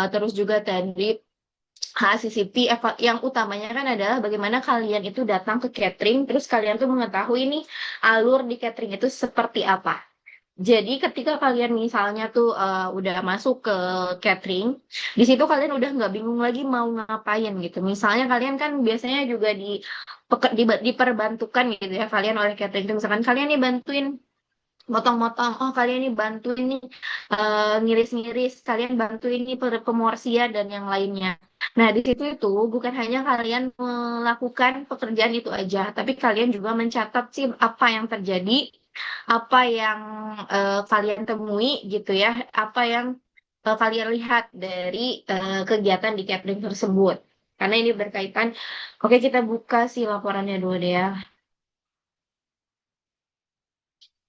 terus juga tadi HACCP yang utamanya kan adalah bagaimana kalian itu datang ke catering, terus kalian tuh mengetahui nih alur di catering itu seperti apa. Jadi ketika kalian misalnya tuh udah masuk ke catering, di situ kalian udah nggak bingung lagi mau ngapain gitu. Misalnya kalian kan biasanya juga diperbantukan gitu ya kalian oleh catering itu. Misalkan kalian nih bantuin motong-motong, oh kalian nih bantuin nih ngiris-ngiris, kalian bantuin nih pemorsian dan yang lainnya. Nah di situ itu bukan hanya kalian melakukan pekerjaan itu aja, tapi kalian juga mencatat sih apa yang terjadi, apa yang kalian temui gitu ya, apa yang kalian lihat dari kegiatan di catering tersebut. Karena ini berkaitan, oke kita buka sih laporannya dulu deh ya.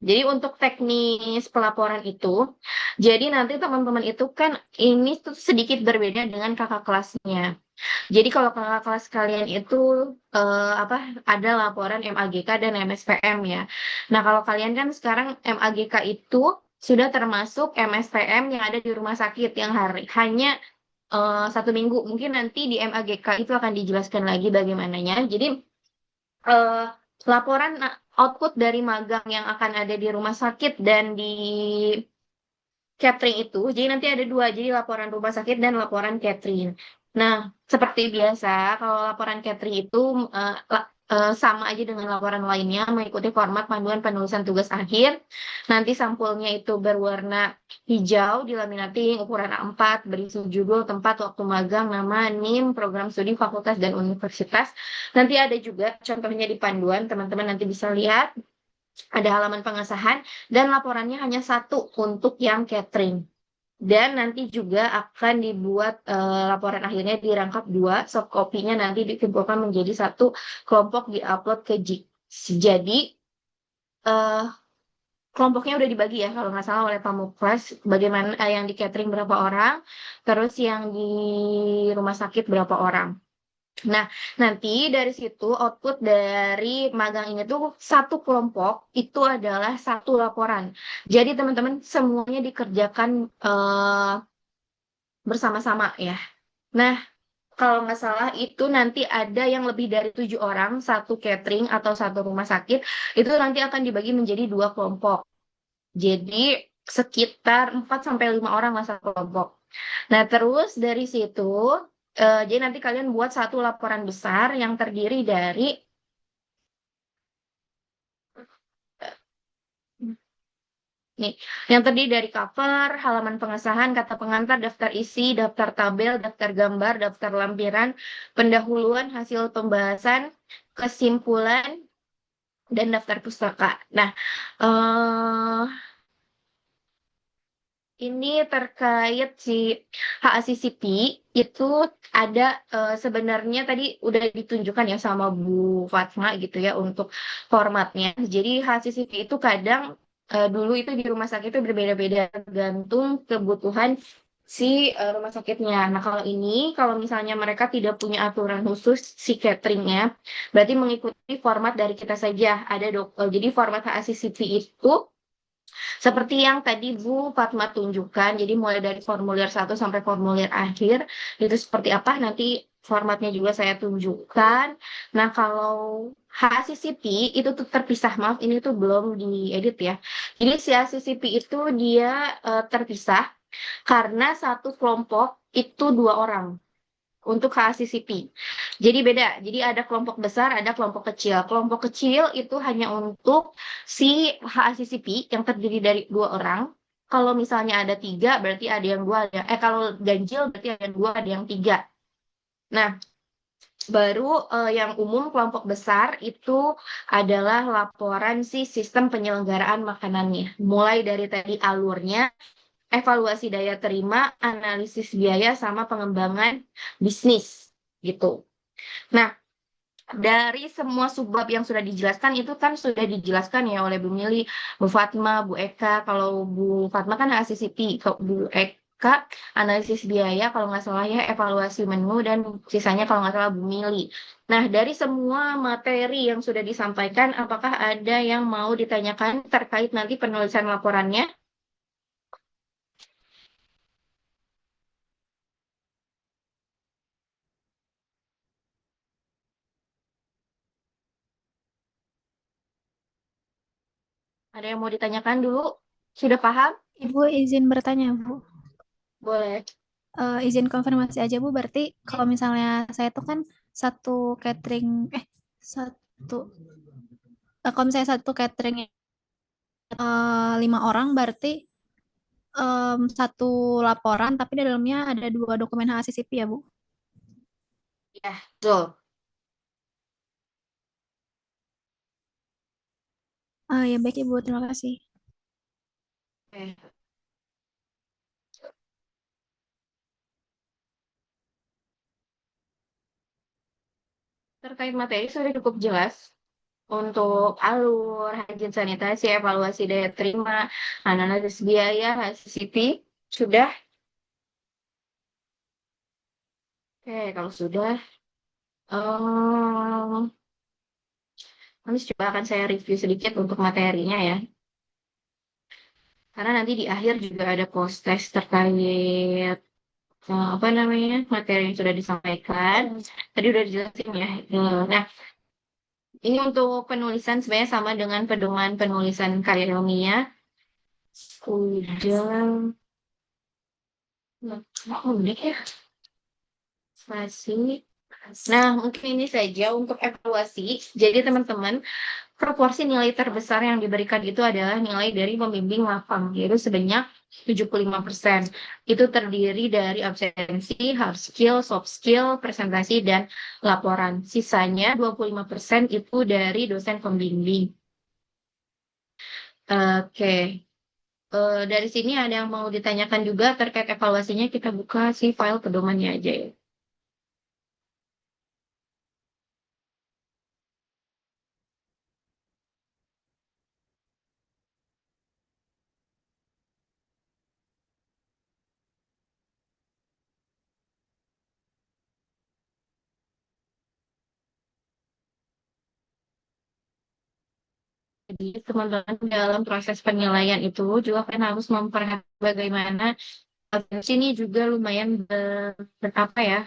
Jadi untuk teknis pelaporan itu, jadi nanti teman-teman itu kan ini tuh sedikit berbeda dengan kakak kelasnya. Jadi kalau kakak kelas kalian itu apa ada laporan MAGK dan MSPM ya. Nah kalau kalian kan sekarang MAGK itu sudah termasuk MSPM yang ada di rumah sakit yang hanya 1 minggu. Mungkin nanti di MAGK itu akan dijelaskan lagi bagaimananya. Jadi eh, laporan output dari magang yang akan ada di rumah sakit dan di catering itu, jadi nanti ada dua, jadi laporan rumah sakit dan laporan catering. Nah, seperti biasa, kalau laporan catering itu sama aja dengan laporan lainnya, mengikuti format panduan penulisan tugas akhir. Nanti sampulnya itu berwarna hijau, dilaminating, ukuran A4, berisi judul, tempat, waktu magang, nama, NIM, program studi, fakultas, dan universitas. Nanti ada juga contohnya di panduan, teman-teman nanti bisa lihat ada halaman pengesahan dan laporannya hanya satu untuk yang catering. Dan nanti juga akan dibuat laporan akhirnya dirangkap dua, soft copy-nya nanti dikumpulkan menjadi satu kelompok diupload ke JIX. Jadi eh, kelompoknya udah dibagi ya kalau nggak salah oleh Pamungkas, bagaimana yang di catering berapa orang, terus yang di rumah sakit berapa orang. Nah, nanti dari situ output dari magang ini tuh satu kelompok itu adalah satu laporan. Jadi teman-teman semuanya dikerjakan bersama-sama ya. Nah, kalau nggak salah itu nanti ada yang lebih dari 7 orang, satu catering atau satu rumah sakit, itu nanti akan dibagi menjadi dua kelompok. Jadi sekitar 4 sampai 5 orang lah satu kelompok. Nah, terus dari situ, jadi nanti kalian buat satu laporan besar yang terdiri dari nih, yang terdiri dari cover, halaman pengesahan, kata pengantar, daftar isi, daftar tabel, daftar gambar, daftar lampiran, pendahuluan, hasil pembahasan, kesimpulan, dan daftar pustaka. Nah, eh ini terkait si HACCP itu ada sebenarnya tadi udah ditunjukkan ya sama Bu Fatma gitu ya untuk formatnya. Jadi HACCP itu kadang dulu itu di rumah sakit itu berbeda-beda tergantung kebutuhan si rumah sakitnya. Nah kalau ini kalau misalnya mereka tidak punya aturan khusus si cateringnya, berarti mengikuti format dari kita saja. Ada jadi format HACCP itu seperti yang tadi Bu Fatma tunjukkan, jadi mulai dari formulir 1 sampai formulir akhir, itu seperti apa nanti formatnya juga saya tunjukkan. Nah, kalau HACCP itu tuh terpisah, maaf ini tuh belum diedit ya. Jadi si HACCP itu dia terpisah karena satu kelompok itu 2 orang untuk HACCP. Jadi beda. Jadi ada kelompok besar, ada kelompok kecil. Kelompok kecil itu hanya untuk si HACCP yang terdiri dari 2 orang. Kalau misalnya ada 3, berarti ada yang dua. Kalau ganjil berarti ada yang dua, ada yang tiga. Nah, baru yang umum kelompok besar itu adalah laporan si sistem penyelenggaraan makanannya. Mulai dari tadi alurnya, evaluasi daya terima, analisis biaya, sama pengembangan bisnis gitu. Nah, dari semua subbab yang sudah dijelaskan itu kan sudah dijelaskan ya oleh Bu Mili, Bu Fatma, Bu Eka. Kalau Bu Fatma kan ACCP, kalau Bu Eka analisis biaya, kalau nggak salah ya evaluasi menu, dan sisanya kalau nggak salah Bu Mili. Nah, dari semua materi yang sudah disampaikan, apakah ada yang mau ditanyakan terkait nanti penulisan laporannya? Ada yang mau ditanyakan dulu? Sudah paham? Ibu izin bertanya, Bu. Boleh. Izin konfirmasi aja, Bu. Berarti kalau misalnya saya tuh kan satu catering, satu, kalau misalnya satu catering 5 orang, berarti satu laporan, tapi di dalamnya ada 2 dokumen HACCP ya, Bu? Ya, betul. Ya baik, Ibu. Terima kasih. Oke. Terkait materi sudah cukup jelas untuk alur, higien sanitasi, evaluasi daya terima, analisis biaya, HACCP. Sudah? Oke, kalau sudah, em, nanti coba akan saya review sedikit untuk materinya ya. Karena nanti di akhir juga ada post test terkait apa namanya materi yang sudah disampaikan. Tadi udah dijelasin ya. Nah, ini untuk penulisan sebenarnya sama dengan pedoman penulisan karya ilmiah. Udah, udah ya. Masih. Nah, mungkin ini saja untuk evaluasi. Jadi teman-teman, proporsi nilai terbesar yang diberikan itu adalah nilai dari pembimbing magang, yaitu sebanyak 75%. Itu terdiri dari absensi, hard skill, soft skill, presentasi, dan laporan. Sisanya 25% itu dari dosen pembimbing. Oke. Dari sini ada yang mau ditanyakan juga terkait evaluasinya, kita buka si file pedomannya aja ya. Jadi teman-teman dalam proses penilaian itu juga kan harus memperhatikan bagaimana sini juga lumayan berapa ya,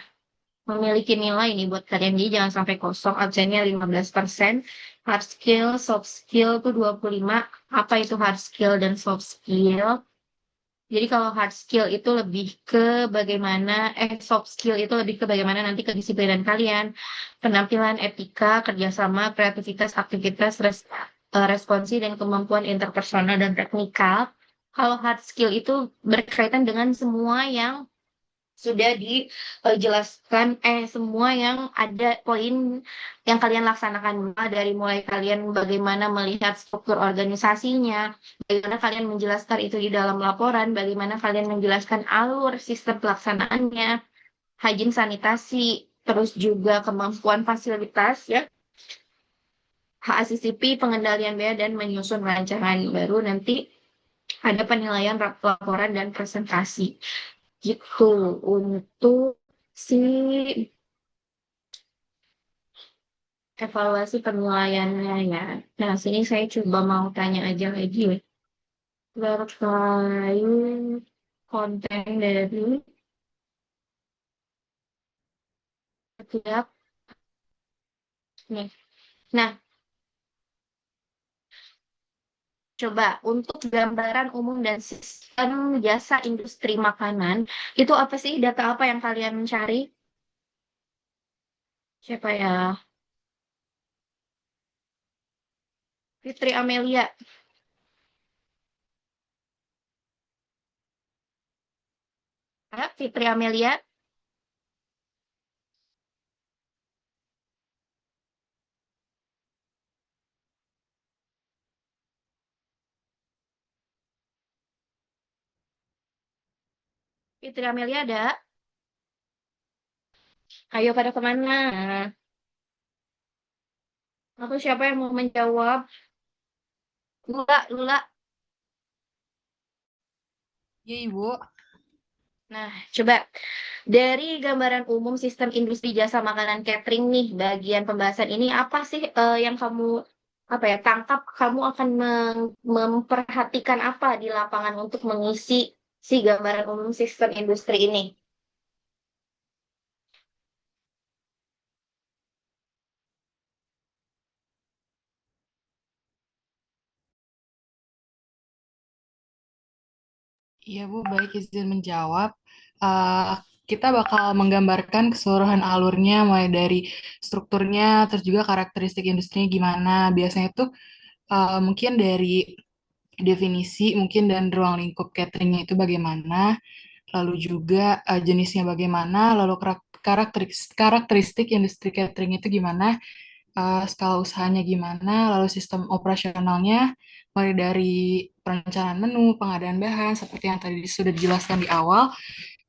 memiliki nilai nih buat kalian. Jadi jangan sampai kosong, absennya 15%. Hard skill, soft skill tuh 25. Apa itu hard skill dan soft skill? Jadi kalau hard skill itu lebih ke bagaimana, soft skill itu lebih ke bagaimana nanti kedisiplinan kalian, penampilan, etika, kerjasama, kreativitas, aktivitas, responsi, dan kemampuan interpersonal dan teknikal. Kalau hard skill itu berkaitan dengan semua yang sudah dijelaskan, semua yang ada poin yang kalian laksanakan, dari mulai kalian bagaimana melihat struktur organisasinya, bagaimana kalian menjelaskan itu di dalam laporan, bagaimana kalian menjelaskan alur sistem pelaksanaannya, higien sanitasi, terus juga kemampuan fasilitas ya, HACCP, pengendalian biaya, dan menyusun rancangan baru. Nanti ada penilaian laporan dan presentasi gitu untuk si evaluasi penilaiannya ya. Nah, sini saya coba mau tanya aja lagi ya. Terkait konten dari setiap nih. Nah, coba untuk gambaran umum dan sistem jasa industri makanan, itu apa sih, data apa yang kalian cari? Siapa ya? Fitri Amelia. Fitri Amelia. Fitri Amelia ada? Ayo pada kemana? Aku siapa yang mau menjawab? Lula, Lula. Iya, Ibu. Nah, coba dari gambaran umum sistem industri jasa makanan catering nih, bagian pembahasan ini apa sih yang kamu apa ya tangkap? Kamu akan memperhatikan apa di lapangan untuk mengisi si gambaran umum sistem industri ini? Iya Bu, baik izin menjawab. Eh, kita bakal menggambarkan keseluruhan alurnya, mulai dari strukturnya, terus juga karakteristik industrinya gimana. Biasanya tuh mungkin dari definisi, mungkin dan ruang lingkup cateringnya itu bagaimana, lalu juga jenisnya bagaimana, lalu karakteristik industri catering itu gimana, skala usahanya gimana, lalu sistem operasionalnya, mulai dari perencanaan menu, pengadaan bahan, seperti yang tadi sudah dijelaskan di awal,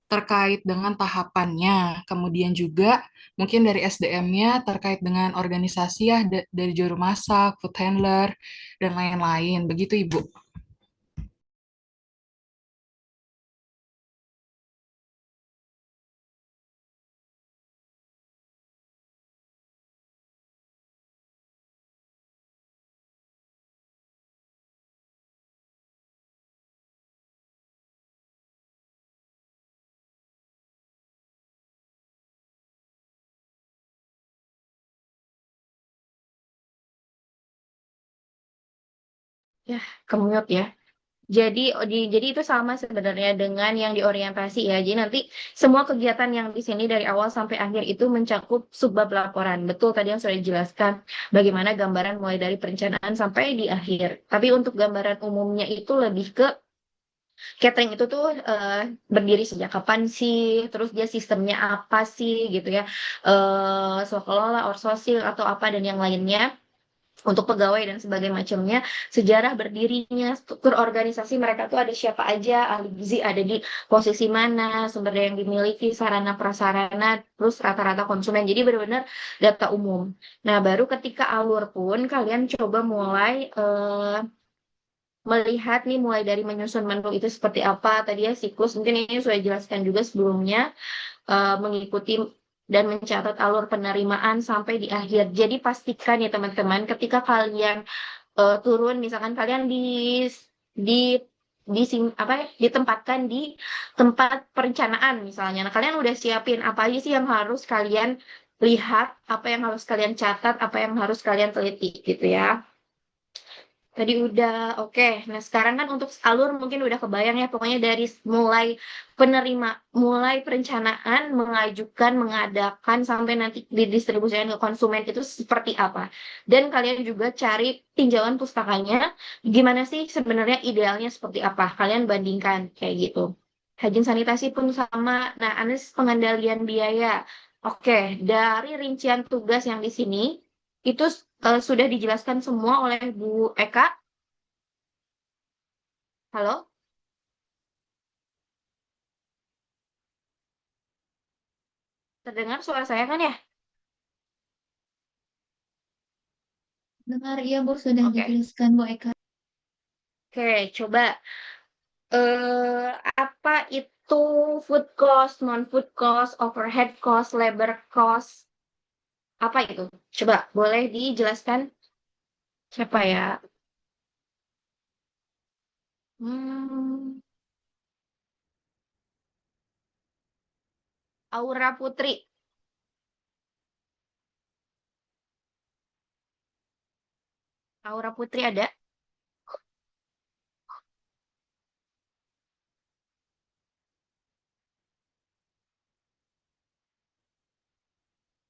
terkait dengan tahapannya, kemudian juga mungkin dari SDM-nya terkait dengan organisasi ya, dari juru masak, food handler, dan lain-lain. Begitu, Ibu. Ya, kemute ya. Jadi itu sama sebenarnya dengan yang di orientasi ya. Jadi nanti semua kegiatan yang di sini dari awal sampai akhir itu mencakup subbab laporan. Betul tadi yang sudah dijelaskan bagaimana gambaran mulai dari perencanaan sampai di akhir. Tapi untuk gambaran umumnya itu lebih ke catering itu tuh berdiri sejak kapan sih, terus dia sistemnya apa sih gitu ya. Swakalola, outsourcing atau apa dan yang lainnya untuk pegawai dan sebagainya macamnya, sejarah berdirinya, struktur organisasi mereka tuh ada siapa aja, ahli gizi ada di posisi mana, sumber daya yang dimiliki, sarana prasarana, terus rata-rata konsumen. Jadi benar-benar data umum. Nah, baru ketika alur pun kalian coba mulai melihat nih mulai dari menyusun menu itu seperti apa. Tadi ya siklus mungkin ini sudah jelaskan juga sebelumnya, mengikuti dan mencatat alur penerimaan sampai di akhir. Jadi pastikan ya teman-teman, ketika kalian turun, misalkan kalian di apa ya, ditempatkan di tempat perencanaan misalnya. Nah, kalian udah siapin apa aja sih yang harus kalian lihat, apa yang harus kalian catat, apa yang harus kalian teliti gitu ya. Tadi udah oke. Nah, sekarang kan untuk alur mungkin udah kebayang ya. Pokoknya dari mulai mulai perencanaan, mengajukan, mengadakan, sampai nanti didistribusikan ke konsumen itu seperti apa. Dan kalian juga cari tinjauan pustakanya, gimana sih sebenarnya idealnya seperti apa. Kalian bandingkan kayak gitu. Hajin sanitasi pun sama. Nah, analis pengendalian biaya. Oke, dari rincian tugas yang di sini, itu sudah dijelaskan semua oleh Bu Eka. Halo, terdengar suara saya kan ya? Dengar, iya Bu, sudah Oke, dijelaskan Bu Eka. oke, coba apa itu food cost, non food cost, overhead cost, labor cost? Apa itu? Coba boleh dijelaskan siapa ya? Hmm, Aura Putri. Aura Putri ada?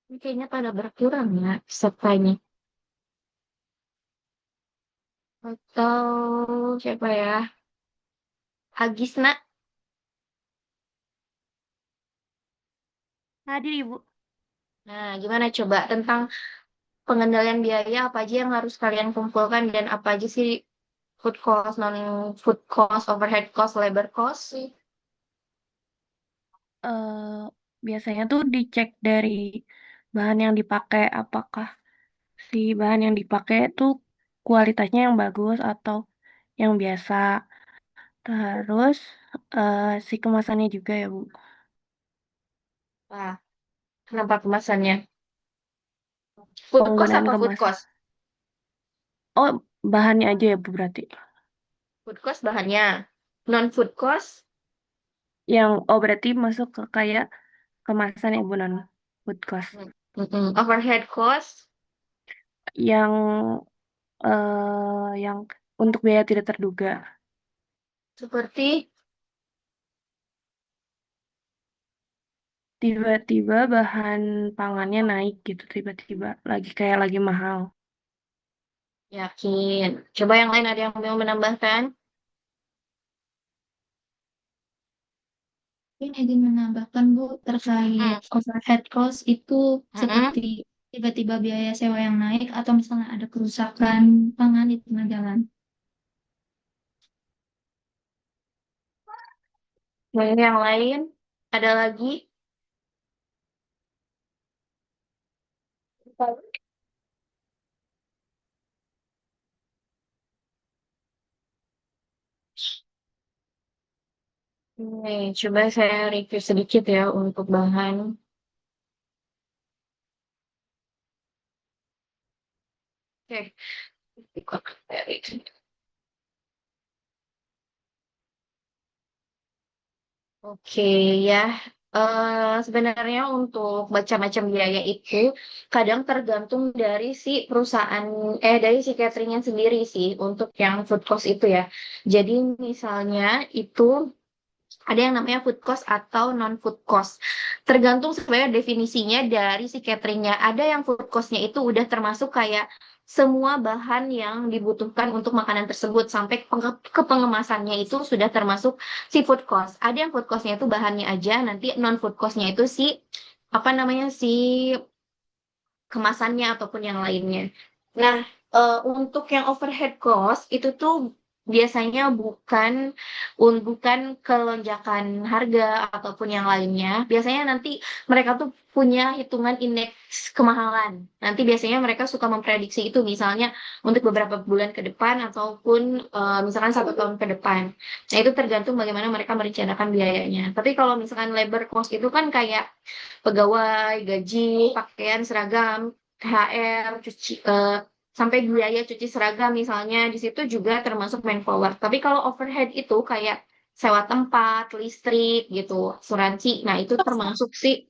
Ini kayaknya pada berkurang ya pesertanya. Atau siapa ya? Agisna. Hadir Ibu. Nah, gimana coba tentang pengendalian biaya apa aja yang harus kalian kumpulkan dan apa aja sih food cost, non food cost, overhead cost, labor cost sih. Eh, biasanya tuh dicek dari bahan yang dipakai, apakah si bahan yang dipakai tuh kualitasnya yang bagus atau yang biasa. Terus si kemasannya juga ya Bu. Wah, kenapa kemasannya? Food cost Penggunaan apa food kemasan. cost? Oh, bahannya aja ya Bu berarti. Food cost bahannya. Non food cost, Oh berarti masuk ke kayak kemasan ya Bu non food cost. overhead cost, Yang yang untuk biaya tidak terduga. seperti tiba-tiba bahan pangannya naik gitu, tiba-tiba lagi mahal. Yakin. Coba yang lain ada yang mau menambahkan? Mungkin izin menambahkan Bu terkait overhead cost itu seperti tiba-tiba biaya sewa yang naik atau misalnya ada kerusakan pangan di tengah jalan. Yang lain ada lagi? Nih, coba saya review sedikit ya untuk bahan. Oke. Oke ya, sebenarnya untuk macam-macam biaya itu kadang tergantung dari si perusahaan, dari si cateringnya sendiri sih untuk yang food cost itu ya. Jadi misalnya itu ada yang namanya food cost atau non food cost. Tergantung sebenarnya definisinya dari si cateringnya. Ada yang food costnya itu udah termasuk kayak semua bahan yang dibutuhkan untuk makanan tersebut sampai ke pengemasannya itu sudah termasuk si food cost. Ada yang food costnya itu bahannya aja, nanti non food costnya itu si apa namanya si kemasannya ataupun yang lainnya. Nah, untuk yang overhead cost itu tuh biasanya bukan kelonjakan harga ataupun yang lainnya. Biasanya nanti mereka tuh punya hitungan indeks kemahalan. Nanti biasanya mereka suka memprediksi itu misalnya untuk beberapa bulan ke depan ataupun misalkan 1 tahun ke depan. Nah, itu tergantung bagaimana mereka merencanakan biayanya. Tapi kalau misalkan labor cost itu kan kayak pegawai, gaji, pakaian, seragam, THR, sampai biaya cuci seragam misalnya di situ juga termasuk manpower. Tapi kalau overhead itu kayak sewa tempat, listrik gitu, asuransi. Nah, itu termasuk si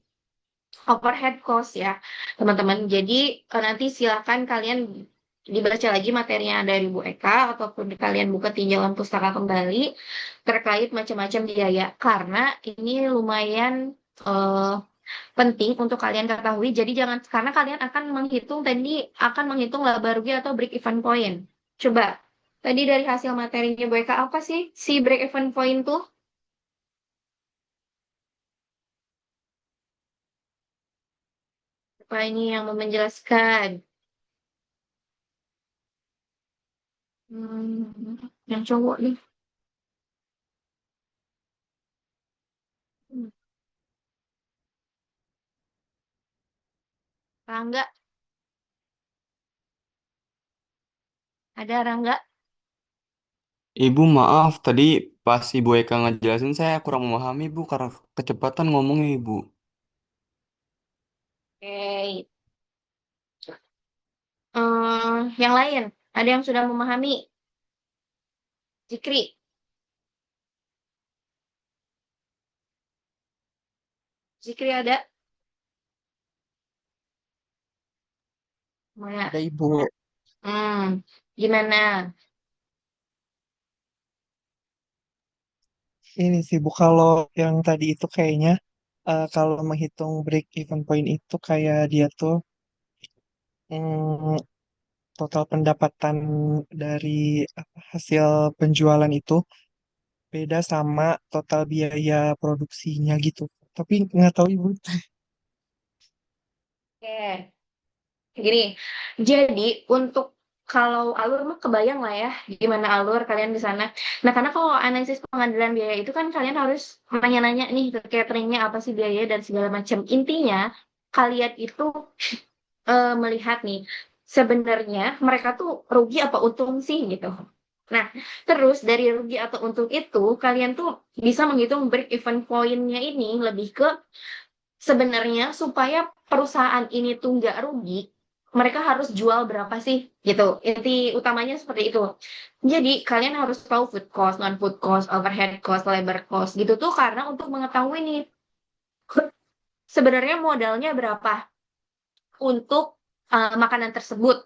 overhead cost ya, teman-teman. Jadi nanti silakan kalian dibaca lagi materinya dari Bu Eka ataupun kalian buka tinjauan pustaka kembali terkait macam-macam biaya karena ini lumayan eh, penting untuk kalian ketahui. Jadi jangan karena kalian akan menghitung laba rugi atau break even point. Coba tadi dari hasil materinya Bu Eka apa sih si break even point tuh? Apa ini yang mau menjelaskan? Yang cowok nih. Hmm, Rangga, ada Rangga? Ibu maaf, tadi pas Ibu Eka ngejelasin saya kurang memahami Bu karena kecepatan ngomongnya Ibu. Oke. Yang lain, ada yang sudah memahami? Zikri, Zikri ada? Mana? Ada Ibu. Gimana? Ini sih Bu, kalau yang tadi itu kayaknya kalau menghitung break even point itu kayak dia tuh mm, total pendapatan dari hasil penjualan itu beda sama total biaya produksinya gitu. Tapi nggak tahu Ibu. Oke. Gini, jadi untuk kalau alur mah kebayang lah ya gimana alur kalian di sana. Nah, karena kalau analisis pengadilan biaya itu kan kalian harus nanya-nanya nih ke cateringnya apa sih biaya dan segala macam. Intinya kalian itu melihat nih sebenarnya mereka tuh rugi apa untung sih gitu. Nah, terus dari rugi atau untung itu kalian tuh bisa menghitung break even point-nya ini lebih ke sebenarnya supaya perusahaan ini tuh nggak rugi, mereka harus jual berapa sih gitu. Inti utamanya seperti itu. Jadi kalian harus tahu food cost, non food cost, overhead cost, labor cost gitu tuh karena untuk mengetahui nih sebenarnya modalnya berapa untuk makanan tersebut.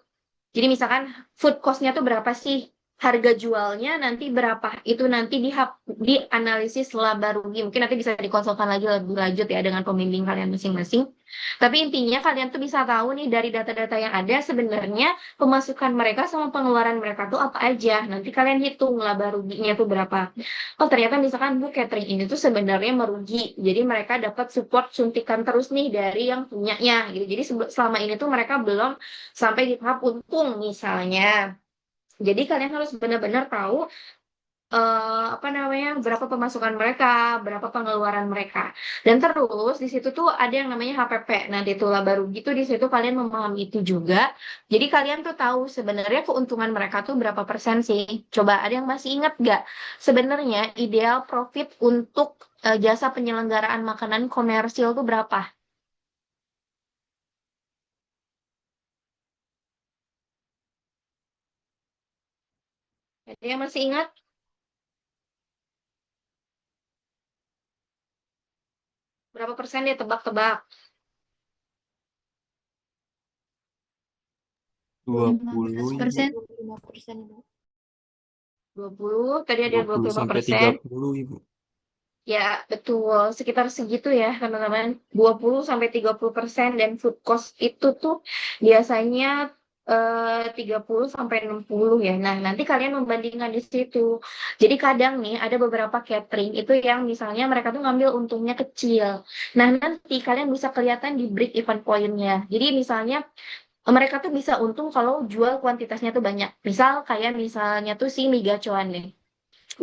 Jadi misalkan food cost-nya tuh berapa sih harga jualnya nanti berapa. Itu nanti dianalisis laba rugi. Mungkin nanti bisa dikonsulkan lagi lebih lanjut ya dengan pembimbing kalian masing-masing. Tapi intinya kalian tuh bisa tahu nih dari data-data yang ada sebenarnya pemasukan mereka sama pengeluaran mereka tuh apa aja. Nanti kalian hitung laba ruginya tuh berapa. Oh ternyata misalkan Bu catering ini tuh sebenarnya merugi. Jadi mereka dapat support suntikan terus nih dari yang punyanya gitu. Jadi selama ini tuh mereka belum sampai di tahap untung misalnya. Jadi kalian harus benar-benar tahu apa namanya berapa pemasukan mereka, berapa pengeluaran mereka. Dan terus di situ tuh ada yang namanya HPP. Nanti itu laba rugi tuh di situ kalian memahami itu juga. Jadi kalian tuh tahu sebenarnya keuntungan mereka tuh berapa persen sih. Coba ada yang masih ingat nggak? Sebenarnya ideal profit untuk jasa penyelenggaraan makanan komersil tuh berapa? Ada yang masih ingat? Berapa persen dia tebak-tebak? 20 Ibu. 15%. 20, tadi ada 20 sampai 25%. 30 Ibu. Ya, betul. Sekitar segitu ya, teman-teman. 20-30%, dan food cost itu tuh biasanya 30-60 ya. Nah, nanti kalian membandingkan di situ. Jadi kadang nih ada beberapa catering itu yang misalnya mereka tuh ngambil untungnya kecil. Nah, nanti kalian bisa kelihatan di break even point-nya. Jadi misalnya mereka tuh bisa untung kalau jual kuantitasnya tuh banyak. Misal kayak misalnya tuh si mie gacoan nih.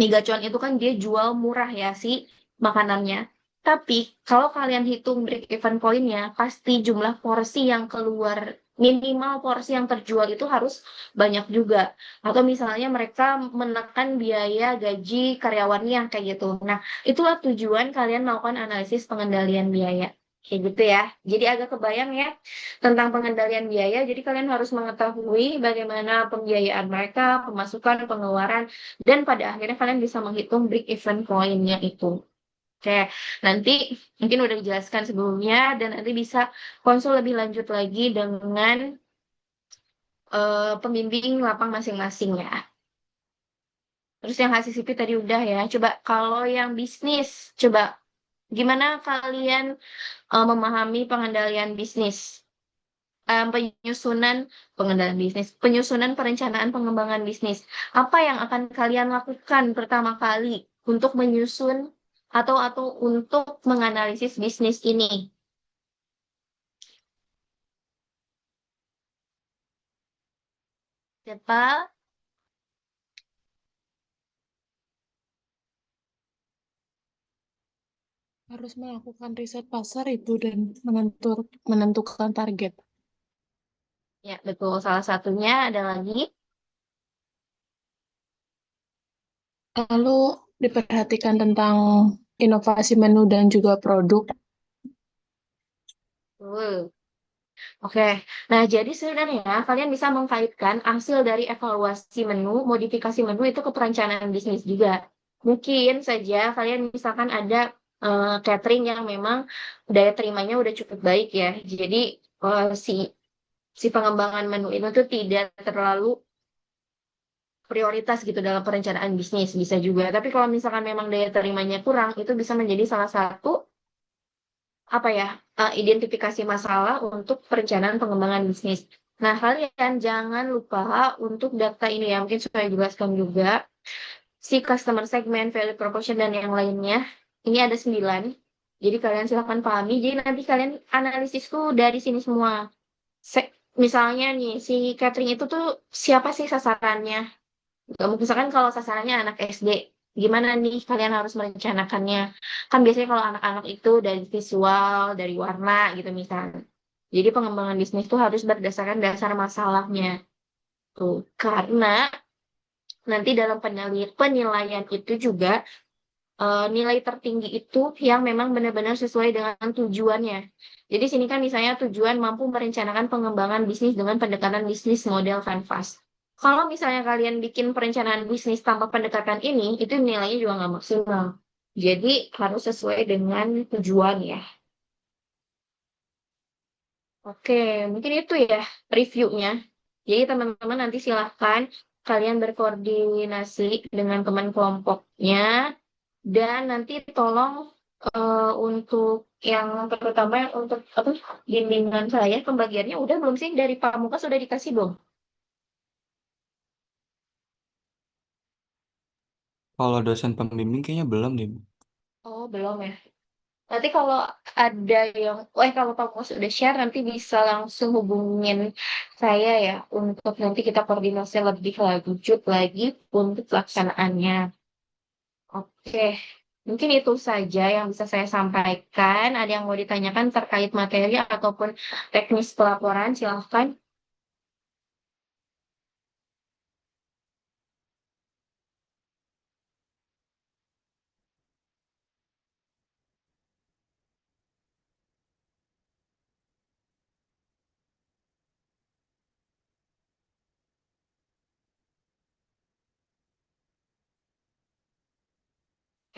Mie gacoan itu kan dia jual murah ya si makanannya. Tapi kalau kalian hitung break even point-nya, pasti jumlah porsi yang keluar, minimal porsi yang terjual itu harus banyak juga. Atau misalnya mereka menekan biaya gaji karyawannya kayak gitu. Nah, itulah tujuan kalian melakukan analisis pengendalian biaya. Kayak gitu ya. Jadi agak kebayang ya tentang pengendalian biaya. Jadi kalian harus mengetahui bagaimana pembiayaan mereka, pemasukan, pengeluaran, dan pada akhirnya kalian bisa menghitung break even point-nya itu. Oke, nanti mungkin udah dijelaskan sebelumnya dan nanti bisa konsul lebih lanjut lagi dengan pembimbing lapang masing-masing ya. Terus yang HACCP tadi udah ya. Coba kalau yang bisnis, coba gimana kalian memahami pengendalian bisnis? Penyusunan pengendalian bisnis, penyusunan perencanaan pengembangan bisnis. Apa yang akan kalian lakukan pertama kali untuk menyusun atau untuk menganalisis bisnis ini? Siapa? Harus melakukan riset pasar itu dan menentukan target. Ya, betul. Salah satunya ada lagi. Lalu diperhatikan tentang inovasi menu dan juga produk. Oke, nah jadi sebenarnya kalian bisa mengkaitkan hasil dari evaluasi menu, modifikasi menu itu ke perencanaan bisnis juga. Mungkin saja kalian misalkan ada catering yang memang daya terimanya udah cukup baik ya. Jadi si pengembangan menu itu tuh tidak terlalu prioritas gitu dalam perencanaan bisnis, bisa juga. Tapi kalau misalkan memang daya terimanya kurang, itu bisa menjadi salah satu apa ya, identifikasi masalah untuk perencanaan pengembangan bisnis. Nah, kalian jangan lupa untuk data ini ya, mungkin saya jelaskan juga si customer segment, value proposition, dan yang lainnya. Ini ada 9. Jadi kalian silahkan pahami. Jadi nanti kalian analisis tuh dari sini semua. Misalnya nih, si catering itu tuh siapa sih sasarannya? Misalkan kalau sasarannya anak SD, gimana nih kalian harus merencanakannya? Kan biasanya kalau anak-anak itu dari visual, dari warna gitu misalnya. Jadi pengembangan bisnis itu harus berdasarkan dasar masalahnya. Tuh, karena nanti dalam penilaian itu juga nilai tertinggi itu yang memang benar-benar sesuai dengan tujuannya. Jadi sini kan misalnya tujuan mampu merencanakan pengembangan bisnis dengan pendekatan bisnis model Canvas. Kalau misalnya kalian bikin perencanaan bisnis tanpa pendekatan ini, itu nilainya juga nggak maksimal. Jadi harus sesuai dengan tujuan ya. Oke, mungkin itu ya reviewnya. Jadi teman-teman nanti silahkan kalian berkoordinasi dengan teman kelompoknya dan nanti tolong untuk yang terutama yang untuk apa bimbingan saya pembagiannya udah belum sih dari Pamungkas sudah dikasih belum? Kalau dosen pembimbing kayaknya belum deh, Bu. Oh, belum ya. Nanti kalau ada yang, kalau kamu sudah share nanti bisa langsung hubungin saya ya untuk nanti kita koordinasi lebih lanjut lagi untuk pelaksanaannya. Oke, mungkin itu saja yang bisa saya sampaikan. Ada yang mau ditanyakan terkait materi ataupun teknis pelaporan, silahkan.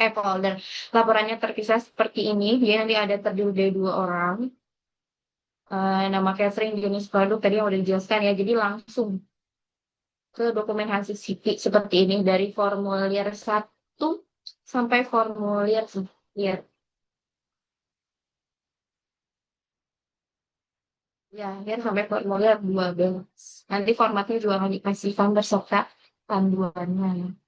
Folder. Laporannya terpisah seperti ini. Dia nanti ada terdiri dari 2 orang. Nama Catherine, jenis produk tadi yang udah dijelaskan ya. Jadi langsung ke dokumen hasil CV seperti ini dari formulir 1 sampai formulir 4. Ya, ya sampai formulir 12. Nanti formatnya juga akan dikasihkan beserta panduannya.